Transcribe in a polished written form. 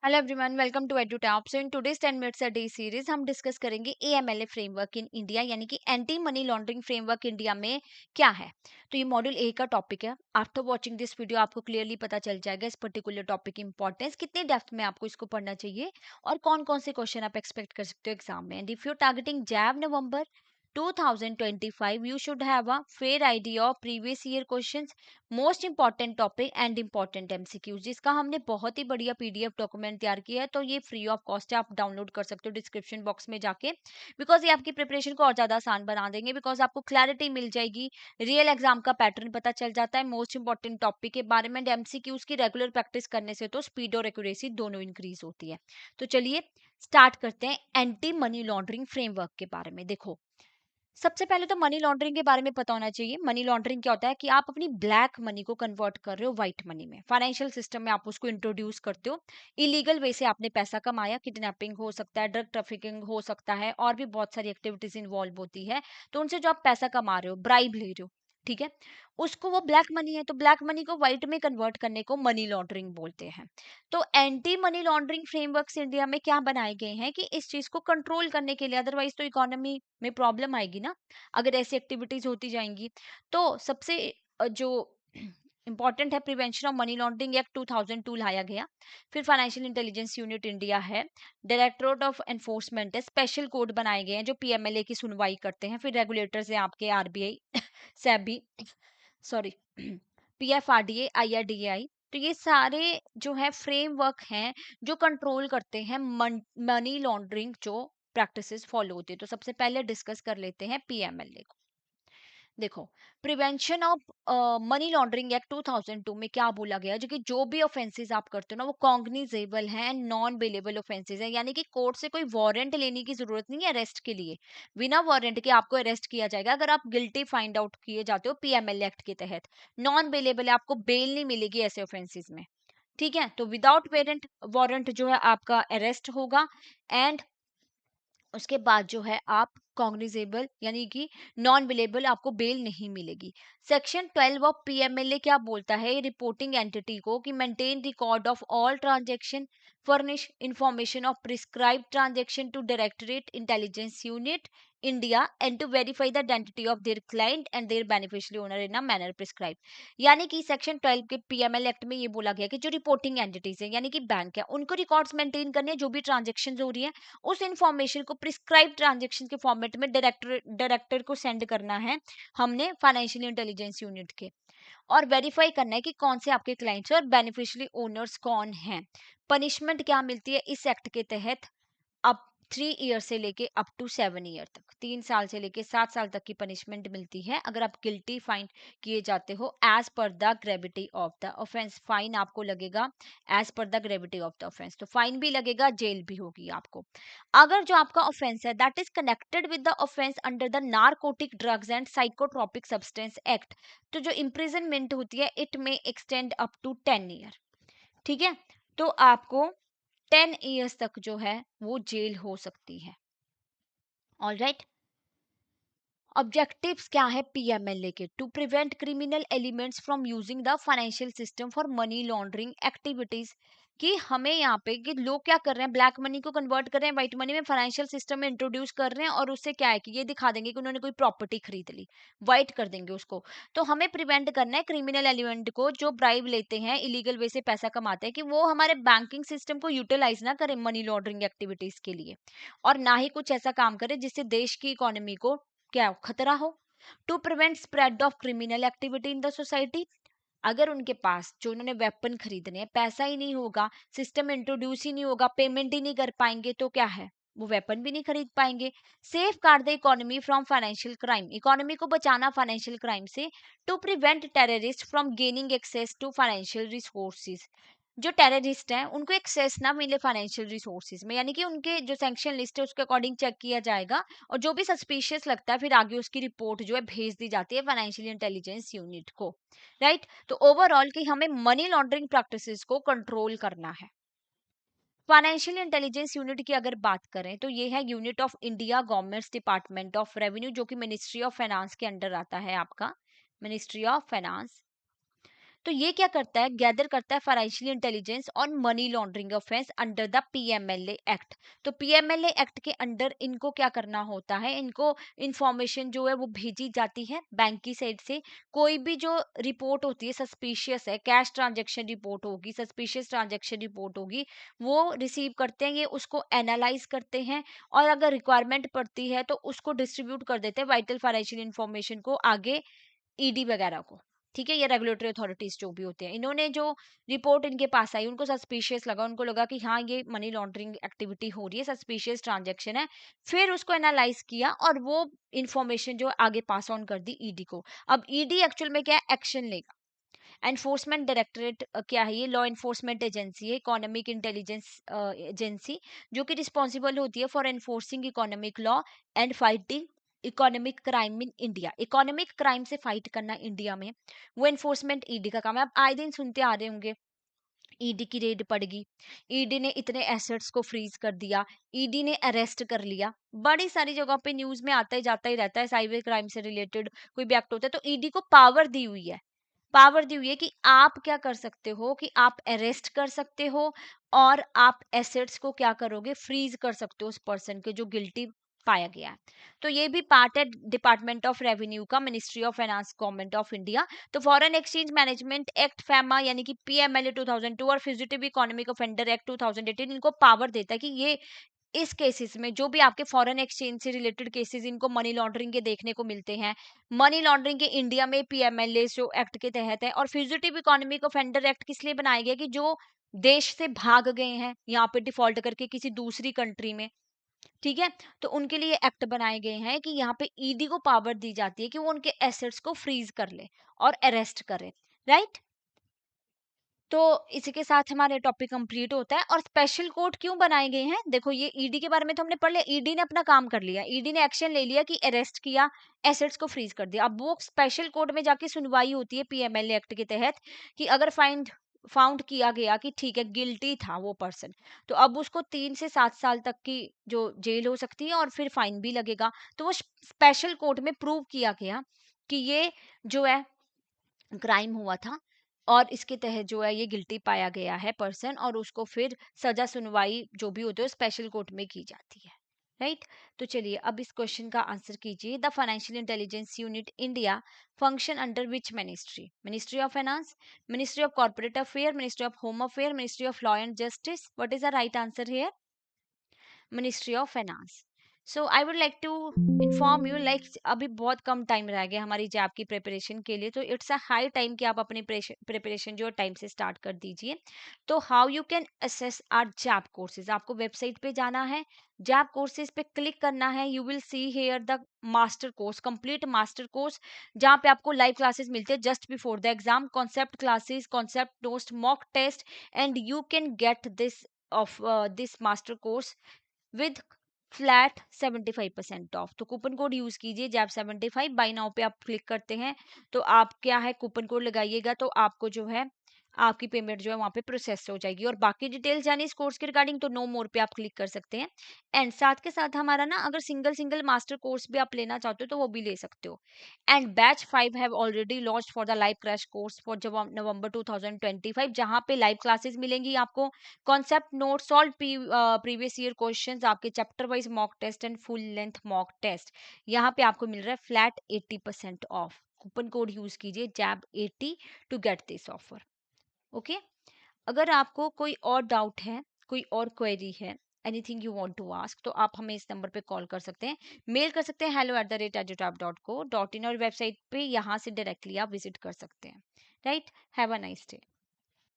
Hello everyone, welcome to Edutop. So in today's 10 minutes a day series हम discuss करेंगे AMLA framework in India, यानी कि anti money laundering framework India में क्या है। तो ये मॉड्यूल ए का टॉपिक है। आफ्टर वाचिंग दिस वीडियो आपको क्लियरली पता चल जाएगा इस पर्टिकुलर टॉपिक की इंपॉर्टेंस, कितने डेप्थ में आपको इसको पढ़ना चाहिए और कौन कौन से क्वेश्चन आप एक्सपेक्ट कर सकते हो एग्जाम में। एंड इफ यू टारगेटिंग जैव नवंबर 2025, you should have a fair idea of previous year questions, most important topic and important MCQs, जिसका हमने बहुत ही बढ़िया पीडीएफ डॉक्यूमेंट तैयार किया है। तो ये फ्री ऑफ कॉस्ट है, आप डाउनलोड कर सकते हो डिस्क्रिप्शन बॉक्स में जाके, बिकॉज ये आपकी प्रिपरेशन को और ज्यादा आसान बना देंगे। बिकॉज आपको क्लैरिटी मिल जाएगी, रियल एग्जाम का पैटर्न पता चल जाता है, मोस्ट इंपॉर्टेंट टॉपिक के बारे में। एमसीक्यूज की रेगुलर प्रैक्टिस करने से तो स्पीड और एक्यूरेसी दोनों इंक्रीज होती है। तो चलिए स्टार्ट करते हैं एंटी मनी लॉन्ड्रिंग फ्रेमवर्क के बारे में। देखो, सबसे पहले तो मनी लॉन्ड्रिंग के बारे में पता होना चाहिए। मनी लॉन्ड्रिंग क्या होता है कि आप अपनी ब्लैक मनी को कन्वर्ट कर रहे हो व्हाइट मनी में, फाइनेंशियल सिस्टम में आप उसको इंट्रोड्यूस करते हो। इलीगल वे से आपने पैसा कमाया, किडनैपिंग हो सकता है, ड्रग ट्रैफिकिंग हो सकता है, और भी बहुत सारी एक्टिविटीज इन्वॉल्व होती है। तो उनसे जो आप पैसा कमा रहे हो, ब्राइब ले रहे हो, ठीक है, उसको वो ब्लैक मनी है, तो ब्लैक मनी को व्हाइट में कन्वर्ट करने को मनी लॉन्ड्रिंग बोलते हैं। तो anti money laundering frameworks India में क्या बनाए गए हैं कि इस चीज को कंट्रोल करने के लिए, अदरवाइज तो इकोनॉमी में प्रॉब्लम आएगी ना अगर ऐसी एक्टिविटीज होती जाएंगी। तो सबसे जो इंपॉर्टेंट है, prevention of money laundering act 2002 लाया गया। फिर फाइनेंशियल इंटेलिजेंस यूनिट इंडिया है, डायरेक्टोरेट ऑफ एनफोर्समेंट है, स्पेशल कोर्ट बनाए गए हैं जो पीएमएलए की सुनवाई करते हैं। फिर रेगुलेटर्स हैं आपके RBI, SEBI, sorry, PFRDA, IRDAI. तो ये सारे जो है फ्रेमवर्क हैं जो कंट्रोल करते हैं मनी लॉन्ड्रिंग जो प्रैक्टिसेस फॉलो होती है। तो सबसे पहले डिस्कस कर लेते हैं पीएमएलए को। देखो, prevention of money laundering act 2002 में क्या बोला गया है, जो कि जो भी ऑफेंसेस आप करते हो ना वो कॉग्निजेबल हैं एंड नॉन बेलेबल ऑफेंसेस हैं, यानी कि कोर्ट से कोई वारंट लेने की जरूरत नहीं है अरेस्ट के लिए। बिना वारंट के आपको अरेस्ट किया जाएगा अगर आप गिल्टी फाइंड आउट किए जाते हो पीएमएल एक्ट के तहत। नॉन बेलेबल है, आपको बेल नहीं मिलेगी ऐसे ऑफेंसेस में। ठीक है, तो विदाउट वारंट, वारंट जो है आपका अरेस्ट होगा, एंड उसके बाद जो है आप कॉग्निजेबल यानी कि नॉन बिलेबल, आपको बेल नहीं मिलेगी। सेक्शन 12 ऑफ पीएमएलए क्या बोलता है, रिपोर्टिंग एंटिटी को कि maintain record of all transaction, furnish information of prescribe transaction to directorate intelligence unit India and to verify the identity of their client and their beneficiary owner in a manner prescribe. यानी कि section 12 के PML act में ये बोला गया कि जो reporting entities है यानी कि बैंक है, उनको रिकॉर्ड्स मेंटेन करने, जो भी ट्रांजेक्शन हो रही है उस इंफॉर्मेशन को प्रिस्क्राइब ट्रांजेक्शन के फॉर्मेट में डायरेक्टर को सेंड करना है हमने फाइनेंशियल इंटेलिजेंस यूनिट के, और वेरीफाई करना है कि कौन से आपके क्लाइंट्स और बेनिफिशियरी ओनर्स कौन हैं। पनिशमेंट क्या मिलती है इस एक्ट के तहत, अप 3 ईयर से लेके अप टू 7 ईयर तक, 3 साल से लेके 7 साल तक की पनिशमेंट मिलती है अगर आप गिल्टी फाइंड किए जाते हो as per the gravity of the offence. Fine आपको लगेगा as per the gravity of the offence, तो फाइन भी लगेगा, जेल भी होगी आपको। अगर जो आपका ऑफेंस है that is connected with the offence under the narcotic drugs and psychotropic substance act, तो जो इम्प्रिजनमेंट होती है इट में एक्सटेंड अप टू 10 ईयर। ठीक है, तो आपको 10 ईयर्स तक जो है वो जेल हो सकती है। ऑल राइट, ऑब्जेक्टिव्स क्या है पीएमएलए के, to prevent criminal elements from using the financial system for money laundering activities. कि हमें यहाँ पे कि लोग क्या कर रहे हैं, ब्लैक मनी को कन्वर्ट कर रहे हैं व्हाइट मनी में, फाइनेंशियल सिस्टम में इंट्रोड्यूस कर रहे हैं, और उससे क्या है कि ये दिखा देंगे कि उन्होंने कोई प्रॉपर्टी खरीद ली, व्हाइट कर देंगे उसको। तो हमें प्रिवेंट करना है क्रिमिनल एलिमेंट को जो ब्राइब लेते हैं, इलीगल वे से पैसा कमाते हैं, कि वो हमारे बैंकिंग सिस्टम को यूटिलाइज ना करें मनी लॉन्ड्रिंग एक्टिविटीज के लिए, और ना ही कुछ ऐसा काम करे जिससे देश की इकोनॉमी को क्या हो, खतरा हो। To prevent spread of criminal activity in the society, अगर उनके पास जो उन्होंने वेपन खरीदने हैं पैसा ही नहीं होगा, सिस्टम इंट्रोड्यूस ही नहीं होगा, पेमेंट ही नहीं कर पाएंगे, तो क्या है वो वेपन भी नहीं खरीद पाएंगे। Safeguard the economy from financial crime, economy को बचाना फाइनेंशियल क्राइम से। To prevent terrorist from gaining access to financial resources, जो टेररिस्ट हैं उनको एक्सेस ना मिले फाइनेंशियल रिसोर्सेज में, यानी कि उनके जो सैंक्शन लिस्ट है उसके अकॉर्डिंग चेक किया जाएगा, और जो भी सस्पिशियस लगता है फिर आगे उसकी रिपोर्ट जो है भेज दी जाती है फाइनेंशियल इंटेलिजेंस यूनिट को। राइट, तो ओवरऑल कि हमें मनी लॉन्ड्रिंग प्रैक्टिसेस को कंट्रोल करना है। फाइनेंशियल इंटेलिजेंस यूनिट की अगर बात करें तो ये है unit of India governments department of revenue, जो कि मिनिस्ट्री ऑफ फाइनेंस के अंडर आता है आपका, मिनिस्ट्री ऑफ फाइनेंस। तो ये क्या करता है, गैदर करता है financial intelligence on money laundering offence under the PMLA act. तो पीएमएलए एक्ट के अंडर इनको क्या करना होता है, इनको इंफॉर्मेशन जो है वो भेजी जाती है बैंक की साइड से। कोई भी जो रिपोर्ट होती है सस्पिशियस है, कैश ट्रांजेक्शन रिपोर्ट होगी, सस्पिशियस ट्रांजेक्शन रिपोर्ट होगी, वो रिसीव करते हैं, ये उसको एनालाइज करते हैं और अगर रिक्वायरमेंट पड़ती है तो उसको डिस्ट्रीब्यूट कर देते हैं वाइटल फाइनेंशियल इंफॉर्मेशन को आगे ईडी वगैरह को। ठीक है, ये रेगुलेटरी अथॉरिटीज जो भी होते हैं, इन्होंने जो रिपोर्ट इनके पास आई उनको सस्पिशियस लगा, उनको लगा कि हाँ ये मनी लॉन्ड्रिंग एक्टिविटी हो रही है, सस्पिशियस ट्रांजैक्शन है, फिर उसको एनालाइज किया और वो इंफॉर्मेशन जो आगे पास ऑन कर दी ईडी को। अब ईडी एक्चुअल में क्या है, एक्शन लेगा। एनफोर्समेंट डायरेक्टरेट क्या है, ये लॉ एनफोर्समेंट एजेंसी है, इकोनॉमिक इंटेलिजेंस एजेंसी, जो कि रिस्पॉन्सिबल होती है for enforcing economic law and fighting economic crime in India. Economic crime से फाइट करना इंडिया में, वो एनफोर्समेंट ईडी का काम है। आप आए दिन सुनते आ रहे होंगे ईडी की रेड पड़गी, ईडी ने इतने एसेट्स को फ्रीज कर दिया, ईडी ने अरेस्ट कर लिया, बड़ी सारी जगह पे न्यूज में आता ही जाता ही रहता है, साइबर क्राइम से रिलेटेड कोई भी एक्ट होता है। तो ईडी को पावर दी हुई है, पावर दी हुई है कि आप क्या कर सकते हो, कि आप अरेस्ट कर सकते हो और आप एसेट्स को क्या करोगे, फ्रीज कर सकते हो उस पर्सन के जो गिल्टी पाया गया है। तो ये भी पार्ट है डिपार्टमेंट ऑफ रेवेन्यू का, ministry of finance, government of India. तो फॉरेन एक्सचेंज मैनेजमेंट एक्ट फैमा यानी कि पीएमएलए 2002 और फ्यूजिटिव इकोनॉमिक ऑफेंडर एक्ट 2018 इनको पावर देता है कि ये इस केसेस में जो भी आपके फॉरेन एक्सचेंज से रिलेटेड केसेस इनको मनी लॉन्ड्रिंग के देखने को मिलते हैं, मनी लॉन्ड्रिंग के इंडिया में पीएमएलए जो एक्ट के तहत है। और फ्यूजिटिव इकोनॉमिक ऑफेंडर एक्ट किस लिए बनाया गया, कि जो देश से भाग गए हैं यहाँ पे डिफॉल्ट करके किसी दूसरी कंट्री में, ठीक है, तो उनके लिए एक्ट बनाए गए हैं कि यहाँ पे ईडी को पावर दी जाती है कि वो उनके एसेट्स को फ्रीज कर ले और अरेस्ट करे, राइट। तो इसी के साथ हमारे टॉपिक कंप्लीट होता है। और स्पेशल कोर्ट क्यों बनाए गए हैं, देखो ये ईडी के बारे में तो हमने पढ़ लिया, ईडी ने अपना काम कर लिया, ईडी ने एक्शन ले लिया कि अरेस्ट किया, एसेट्स को फ्रीज कर दिया। अब वो स्पेशल कोर्ट में जाके सुनवाई होती है पीएमएलए एक्ट के तहत कि अगर फाउंड किया गया कि ठीक है गिल्टी था वो पर्सन, तो अब उसको 3 से 7 साल तक की जो जेल हो सकती है और फिर फाइन भी लगेगा। तो वो स्पेशल कोर्ट में प्रूव किया गया कि ये जो है क्राइम हुआ था और इसके तहत जो है ये गिल्टी पाया गया है पर्सन, और उसको फिर सजा सुनवाई जो भी होती है स्पेशल कोर्ट में की जाती है, राइट। तो चलिए अब इस क्वेश्चन का आंसर कीजिए। The financial intelligence unit India function under which ministry, ministry of finance, ministry of corporate affair, ministry of home affair, ministry of law and justice. What is the right answer here, ministry of finance. So I would like to inform you, like अभी बहुत कम time रह गया हमारी जैब की preparation के लिए, तो it's a high time कि आप अपनी प्रिपरेशन जो टाइम से स्टार्ट कर दीजिए। तो how you can access our JAIIB courses, आपको वेबसाइट पे जाना है, जैब कोर्सेज पे क्लिक करना है, you will see here the master course, complete master course, जहाँ पे आपको लाइव क्लासेस मिलते हैं just before the exam, concept classes, concept notes, mock test, and you can get this of this master course with flat 75% off. तो coupon code use कीजिए JAIIB 75, by now पे आप click करते हैं तो आप क्या है कूपन कोड लगाइएगा तो आपको जो है आपकी पेमेंट जो है वहाँ पे प्रोसेस हो जाएगी। और बाकी डिटेल जानी इस कोर्स के रिगार्डिंग तो नो मोर पे आप क्लिक कर सकते हैं। एंड साथ के साथ हमारा ना अगर सिंगल सिंगल मास्टर कोर्स भी आप लेना चाहते हो तो वो भी ले सकते हो। And batch 5 have already launch for the live crash course for November 2025, जहाँ पे लाइव क्लासेस मिलेंगी आपको, concept note, solve previous year questions, आपके chapter wise mock test and full length mock test. यहाँ पे आपको मिल रहा है flat 80% off. Coupon code use कीजिए जैब 80 to get this offer. Okay, अगर आपको कोई और डाउट है, कोई और क्वेरी है, anything you want to ask, तो आप हमें इस नंबर पे कॉल कर सकते हैं, मेल कर सकते हैं hello@edutap.co.in, और वेबसाइट पे यहाँ से डायरेक्टली आप विजिट कर सकते हैं, right. Have a nice day.